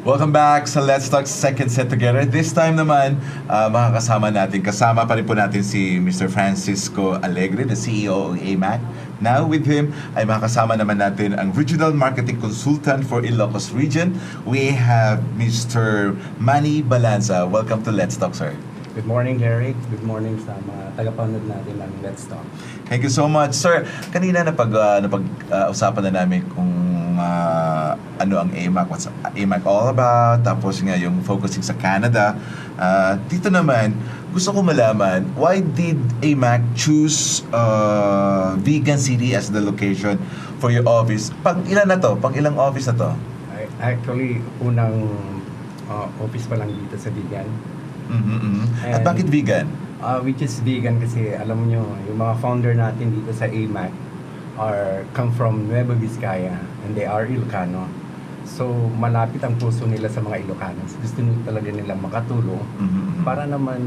Welcome back sa Let's Talk Second Set Together. This time naman, makakasama natin. Kasama pa rin po natin si Mr. Francisco Alegre, the CEO of AAMAC. Now with him, ay makakasama naman natin ang Regional Marketing Consultant for Ilocos Region. We have Mr. Manny Balanza. Welcome to Let's Talk, sir. Good morning, Derick. Good morning sa mga tagapanood natin ng Let's Talk. Thank you so much, sir. Kanina napag-usapan na namin kung ano ang AAMAC, what's AAMAC all about, tapos nga yung focusing sa Canada. Dito naman, gusto ko malaman, why did AAMAC choose Vegan City as the location for your office? Pang ilan na to? Pang ilang office na to? Actually, unang office pa lang dito sa Vegan. At bakit vegan? Which is vegan kasi alam nyo, yung mga founder natin dito sa AAMAC come from Nueva Vizcaya and they are Ilocano. So malapit ang puso nila sa mga Ilocanos. Gusto nila talaga nilang makatulong para naman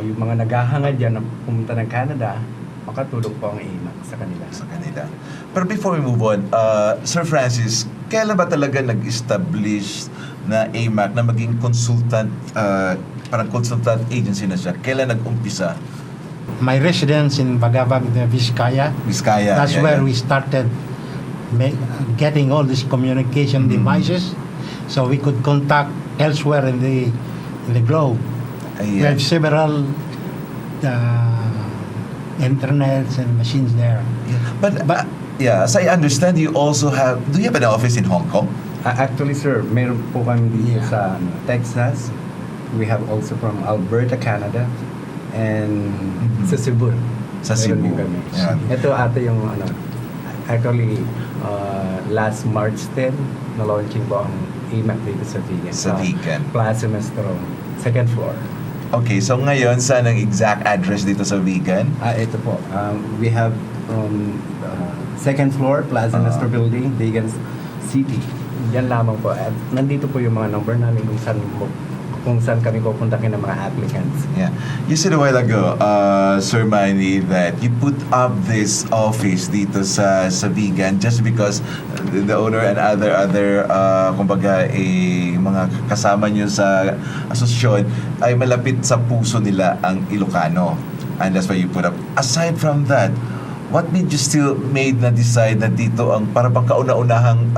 yung mga naghahangad dyan na pumunta ng Canada, makatulong po ang AAMAC sa kanila. Pero before we move on, Sir Francis, kailan ba talaga nag-establish na AAMAC na maging consultant, parang consultant agency na siya? Kailan nag-umpisa? My residence in Bagabag, Vizcaya. That's where we started getting all these communication devices, so we could contact elsewhere in the globe. We have several internets and machines there. But as I understand, you also have. Do you have an office in Hong Kong? Actually, sir, meron po kami dito sa Texas. We have also from Alberta, Canada, and sa Cebu. Sa Cebu. Yeah. Ito ata yung actually last March 10 na-launching po ang AAMAC dito sa Vegan. Sa Vegan. Plaza Mestro, second floor. Okay, so ngayon, saan ang exact address dito sa Vegan? Ito po. We have second floor, Plaza Mestro Building, Vegan City. Yan lamang po. At nandito po yung mga number namin kung saan kami pupuntakin ng mga applicants. Yeah. You said a while ago, Sir Manny, that you put up this office dito sa Vegan just because the owner and other kumbaga mga kasama nyo sa asosasyon ay malapit sa puso nila ang Ilocano. And that's why you put up. Aside from that, what made you still decide na dito ang para bang kauna-unahang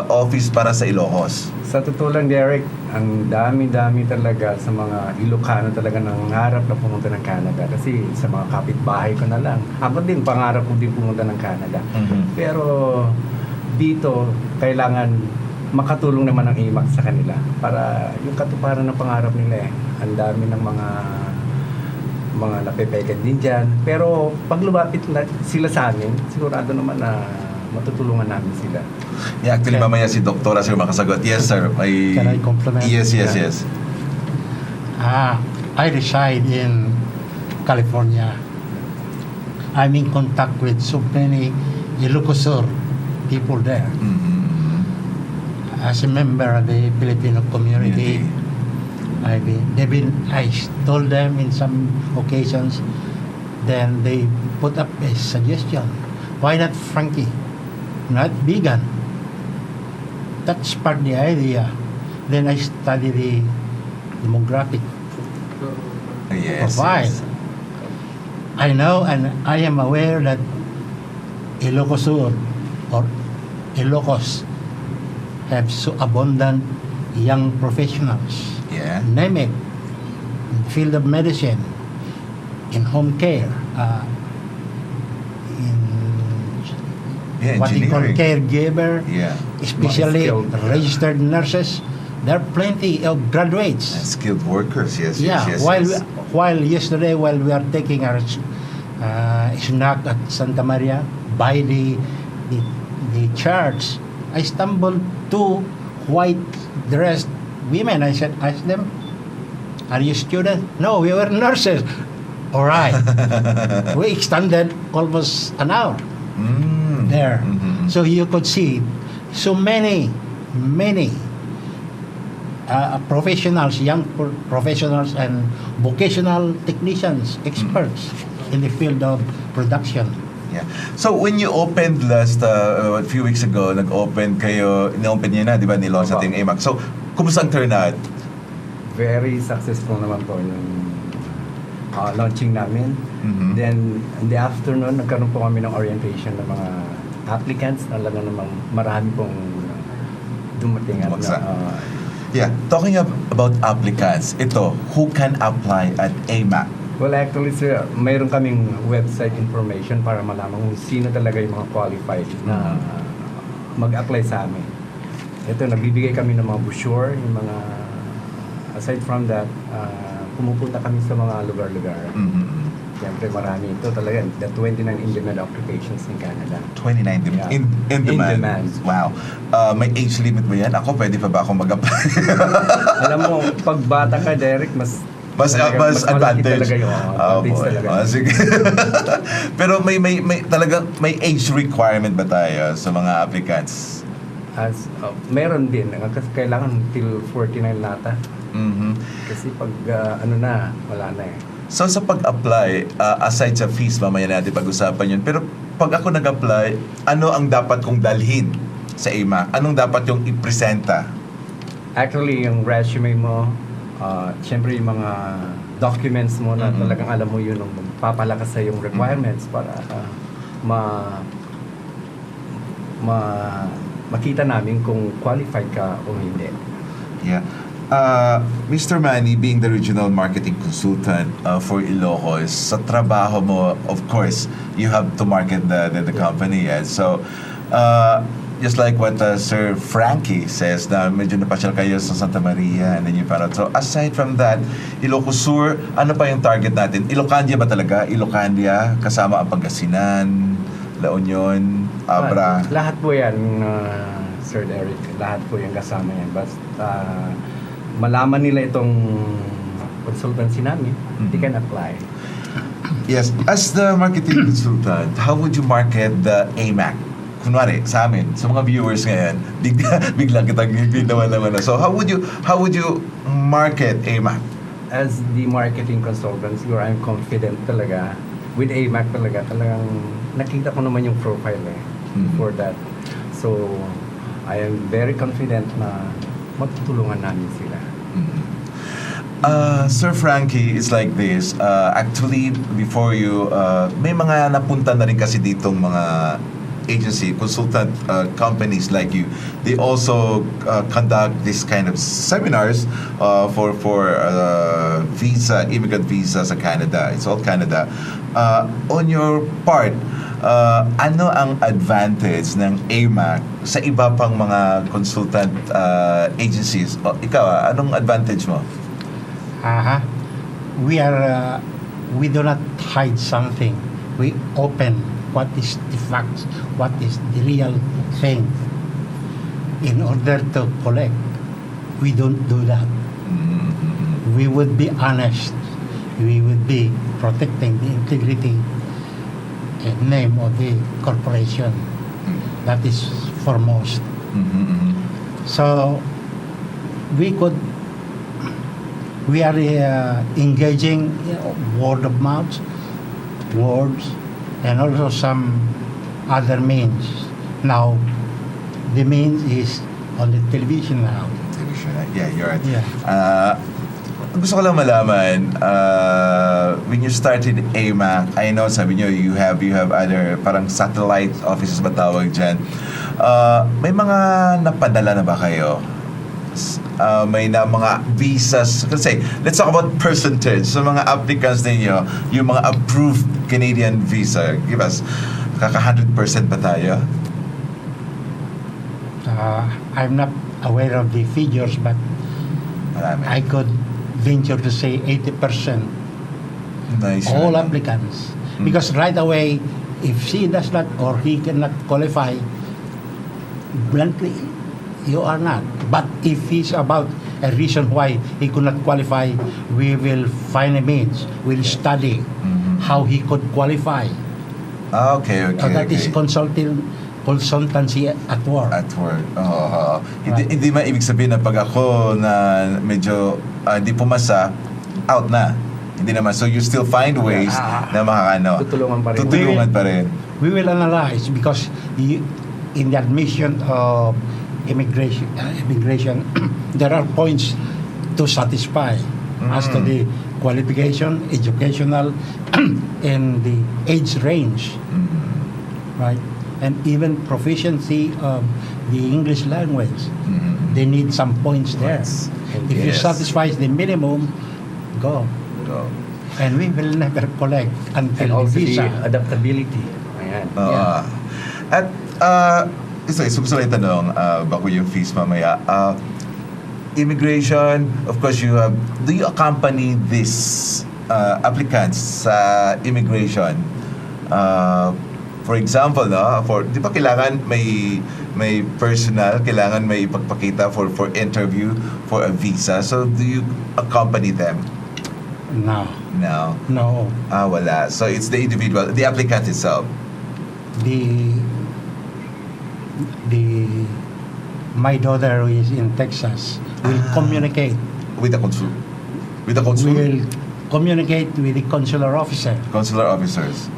office para sa Ilocos? Sa totoo lang, Derick, ang dami-dami talaga sa mga Ilocano talaga nangarap na pumunta ng Canada kasi sa mga kapitbahay ko na lang. Ako din, pangarap ko din pumunta ng Canada. Pero dito, kailangan makatulong naman ang AAMAC sa kanila para yung katuparan ng pangarap nila Ang dami ng mga napepekan din dyan. Pero pag lumapit na sila sa amin, sigurado naman na matutulungan namin sila. Yeah, actually, mamaya si Doktora sir makasagot. Yes, sir. Can I compliment? Yes. I reside in California. I'm in contact with so many Ilocos people there. As a member of the Filipino community, I told them in some occasions, then they put up a suggestion. Why not Frankie? Not vegan. That sparked the idea. Then I studied the demographic profile. I know and I am aware that Ilocos or Ilocos have so abundant young professionals. Name it, in the field of medicine, in home care, what we call caregiver, especially registered nurses. There are plenty of graduates. And skilled workers, yes. While yesterday, while we are taking our snack at Santa Maria, by the church, I stumbled two white dressed women. I asked them, "Are you students?" "No, we were nurses." All right. We extended almost an hour there. So you could see so many professionals, young professionals and vocational technicians, experts in the field of production. Yeah. So when you opened last a few weeks ago, nag-open kayo, in-open niyo na, di ba, nilaunch natin yung AAMAC. So, kumusta ang turnout? Very successful naman po yung launching namin. Mhm. Then, in the afternoon, nagkaroon po kami ng orientation ng mga applicants. Talaga namang marami pong dumating. At Bumagsak. na, Yeah, talking about applicants, ito, who can apply at AAMAC? well, actually, sir, mayroon kaming website information para malaman kung sino talaga yung mga qualified na mag-apply sa amin. Ito, nagbibigay kami ng mga brochure, yung mga, aside from that, pumupunta kami sa mga lugar-lugar. Mhm. Siyempre, marami ito talaga. The 29 in-demand applications in Canada. 29 Yeah. in In demand. demand. Wow. May age limit ba yan? Ako, pwede pa ba akong mag-apply? Alam mo, pag bata ka, Derick, mas mas malaki advantage. talaga yung advantage boy. talaga. Sige. Pero may age requirement ba tayo sa mga applicants? Meron din. Kasi kailangan till 49 nata. Mhm. Kasi pag wala na eh. So sa pag-apply, aside sa fees, mamaya natin pag-usapan yun. Pero pag ako nag-apply, ano ang dapat kong dalhin sa AAMAC? Anong dapat yung ipresenta? Actually, yung resume mo, siyempre yung mga documents mo na Mhm. talagang alam mo yun ang magpapalakas sa yung requirements para makita namin kung qualified ka o hindi. Yeah. Mr. Manny, being the regional marketing consultant for Ilocos, sa trabaho mo, of course, you have to market the company. Yeah? So, just like what Sir Frankie says, na medyo napasyal kayo sa Santa Maria and then you found out. So, aside from that, Ilocos Sur, ano pa yung target natin? Ilocandia ba talaga? Ilocandia, kasama ang Pangasinan, La Union, Abra. Lahat po yan, Sir Derick. Lahat po yung kasama yan. Basta malaman nila itong consultancy namin, they can apply. Yes, as the marketing consultant, how would you market the AAMAC? Kunwari, sa amin, sa mga viewers ngayon, bigla kitang naman na. So how would you market AAMAC? As the marketing consultant, siguro I'm confident talaga with AAMAC talagang nakita ko naman yung profile for that. So I am very confident na matutulungan namin sila. Sir Frankie, it's like this. Actually, before you, may mga napunta na rin kasi ditong mga agency, consultant companies like you. They also conduct this kind of seminars for visa, immigrant visa sa Canada. It's all Canada. On your part, ano ang advantage ng AAMAC sa iba pang mga consultant agencies? Ikaw, anong advantage mo? We do not hide something. We open what is the facts, what is the real thing. In order to collect, we don't do that. We would be honest. We would be protecting the integrity and name of the corporation. That is foremost. So we are engaging word of mouth, words, and also some other means. Now, the means is on the television now. Yeah, you're right. Yeah. Gusto ko lang malaman, when you started AAMAC, I know sabi nyo you have other parang satellite offices ba tawag dyan. May mga napadala na ba kayo? May na mga visas, kasi let's talk about percentage sa mga applicants ninyo, yung mga approved Canadian visa. Give us, kaka 100% ba tayo? I'm not aware of the figures, but Marami. I could venture to say 80%. Nice. All applicants. Because right away, if she does not or he cannot qualify, bluntly, you are not. But if he's about a reason why he could not qualify, we will find a means. We'll study how he could qualify. Okay. So that is consultancy at work. At work. Hindi man ibig sabihin na pag ako na medyo hindi pumasa, out na. Hindi naman. So you still find ways na makakano. Tutulungan pa rin. Tutulungan pa rin. we will analyze because in the admission of immigration, there are points to satisfy as to the qualification, educational, and the age range, right? And even proficiency of the English language. They need some points there. If you satisfy the minimum, go. And we will never collect And until the also visa. the adaptability. Ayan. At isa gusto lang itanong bago yung fees mamaya. Immigration, of course, do you accompany these applicants sa immigration? For example, di ba kailangan may personal, kailangan may ipagpakita for interview for a visa. So do you accompany them? No. No. Wala. So it's the individual, the applicant itself. My daughter who is in Texas will communicate. With the consul. Will communicate with the consular officer. Consular officers.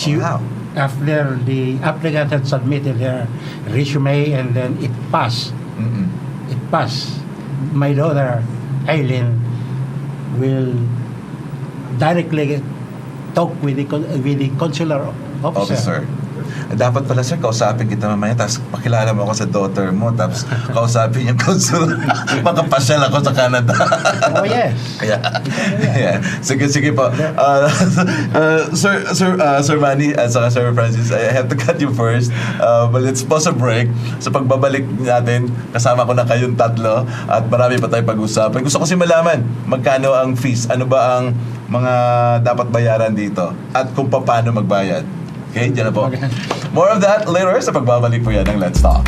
Wow. After the applicant had submitted her resume and then it passed. It passed. My daughter, Eileen, will directly talk with the consular officer. Dapat pala, sir, kausapin kita mamaya, tapos pakilala mo ako sa daughter mo, tapos kausapin yung consul. Makapasyal ako sa Canada. Oh, yes. Yeah. Sige po. Sir Manny at saka Sir Francis, I have to cut you first. But let's pause a break. Sa pagbabalik natin, kasama ko na kayong tatlo at marami pa tayong pag-usapan. Gusto ko kasi malaman, magkano ang fees? Ano ba ang mga dapat bayaran dito? At kung paano magbayad? Okay, dyan na po. More of that later sa pagbabalik po yan ng Let's Talk.